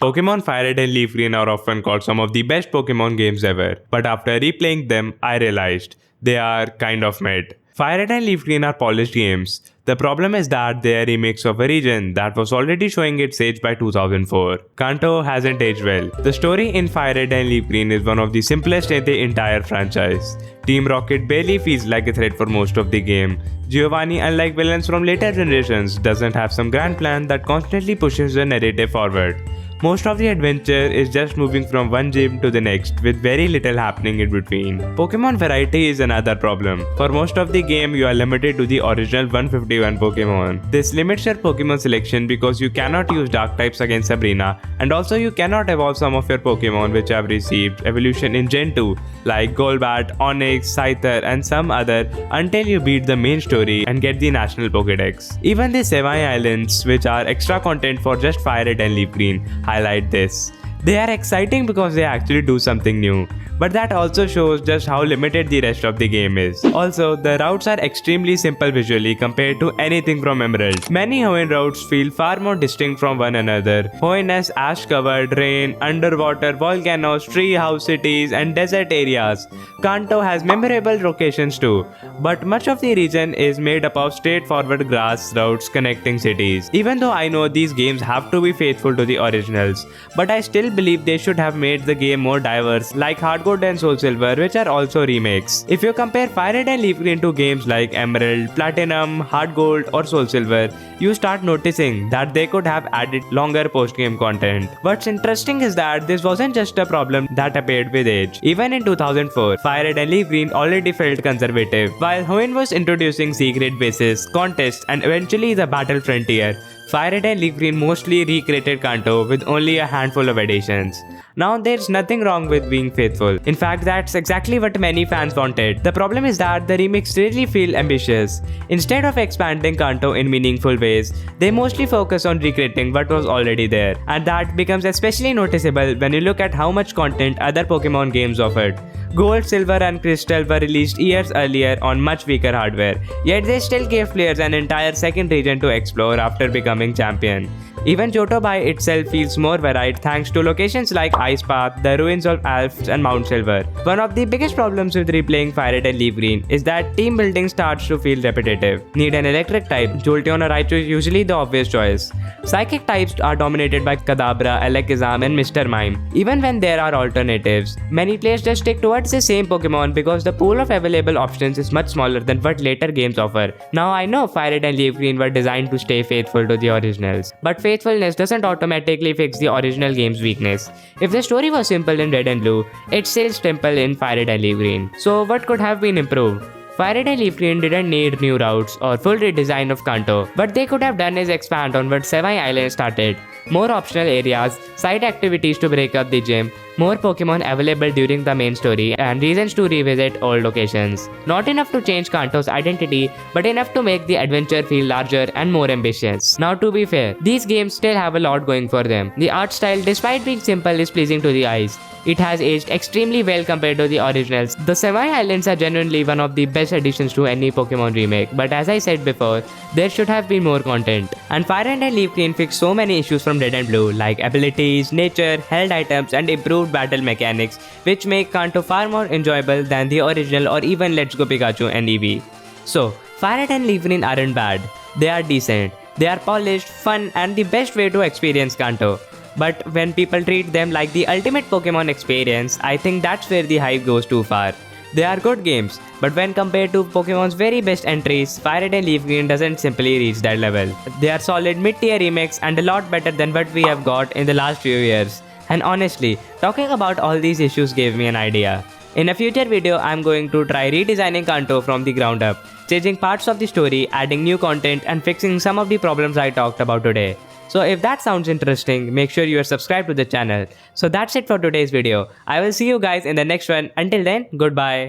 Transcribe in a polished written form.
Pokemon FireRed and LeafGreen are often called some of the best Pokemon games ever, but after replaying them, I realized they are kind of mid. FireRed and LeafGreen are polished games. The problem is that they are remakes of a region that was already showing its age by 2004. Kanto hasn't aged well. The story in FireRed and LeafGreen is one of the simplest in the entire franchise. Team Rocket barely feels like a threat for most of the game. Giovanni, unlike villains from later generations, doesn't have some grand plan that constantly pushes the narrative forward. Most of the adventure is just moving from one gym to the next with very little happening in between. Pokemon variety is another problem. For most of the game, you are limited to the original 151 Pokemon. This limits your Pokemon selection because you cannot use dark types against Sabrina, and also you cannot evolve some of your Pokemon which have received evolution in Gen 2 like Golbat, Onix, Scyther and some other until you beat the main story and get the National Pokédex. Even the Seven Islands, which are extra content for just FireRed and LeafGreen, highlight this. They are exciting because they actually do something new, but that also shows just how limited the rest of the game is. Also, the routes are extremely simple visually compared to anything from Emerald. Many Hoenn routes feel far more distinct from one another. Hoenn has ash-covered, rain, underwater, volcanoes, tree house cities, and desert areas. Kanto has memorable locations too, but much of the region is made up of straightforward grass routes connecting cities. Even though I know these games have to be faithful to the originals, but I still believe they should have made the game more diverse, like Heartgold and Soulsilver, which are also remakes. If you compare FireRed and LeafGreen to games like Emerald, Platinum, Heartgold or Soulsilver, you start noticing that they could have added longer post-game content. What's interesting is that this wasn't just a problem that appeared with age. Even in 2004, FireRed and LeafGreen already felt conservative. While Hoenn was introducing secret bases, contests and eventually the battle frontier, FireRed and LeafGreen mostly recreated Kanto with only a handful of additions. Now there's nothing wrong with being faithful. In fact, that's exactly what many fans wanted. The problem is that the remakes really feel ambitious. Instead of expanding Kanto in meaningful ways, they mostly focus on recreating what was already there. And that becomes especially noticeable when you look at how much content other Pokemon games offered. Gold, Silver and Crystal were released years earlier on much weaker hardware, yet they still gave players an entire second region to explore after becoming champion. Even Johto by itself feels more varied thanks to locations like Ice Path, the ruins of Alps and Mount Silver. One of the biggest problems with replaying FireRed and LeafGreen is that team building starts to feel repetitive. Need an electric type, Jolteon or Raichu is usually the obvious choice. Psychic types are dominated by Kadabra, Alakazam and Mr. Mime. Even when there are alternatives, many players just stick towards the same Pokemon because the pool of available options is much smaller than what later games offer. Now I know FireRed and LeafGreen were designed to stay faithful to the originals, but faithfulness doesn't automatically fix the original game's weakness. If the story was simple in Red and Blue, it's still simple in FireRed and LeafGreen. So what could have been improved? FireRed and LeafGreen didn't need new routes or full redesign of Kanto. What they could have done is expand on what Seven Islands started. More optional areas, side activities to break up the gym, more Pokemon available during the main story, and reasons to revisit old locations. Not enough to change Kanto's identity, but enough to make the adventure feel larger and more ambitious. Now to be fair, these games still have a lot going for them. The art style, despite being simple, is pleasing to the eyes. It has aged extremely well compared to the originals. The Seven Islands are genuinely one of the best additions to any Pokemon remake, but as I said before, there should have been more content. And FireRed and LeafGreen fixed so many issues from Red and Blue, like abilities, nature, held items, and improved battle mechanics, which make Kanto far more enjoyable than the original or even Let's Go Pikachu and Eevee. So, FireRed and LeafGreen aren't bad. They are decent. They are polished, fun, and the best way to experience Kanto. But when people treat them like the ultimate Pokemon experience, I think that's where the hype goes too far. They are good games, but when compared to Pokemon's very best entries, FireRed and LeafGreen doesn't simply reach that level. They are solid mid-tier remakes and a lot better than what we have got in the last few years. And honestly, talking about all these issues gave me an idea. In a future video, I'm going to try redesigning Kanto from the ground up, changing parts of the story, adding new content, and fixing some of the problems I talked about today. So if that sounds interesting, make sure you are subscribed to the channel. So that's it for today's video. I will see you guys in the next one. Until then, goodbye.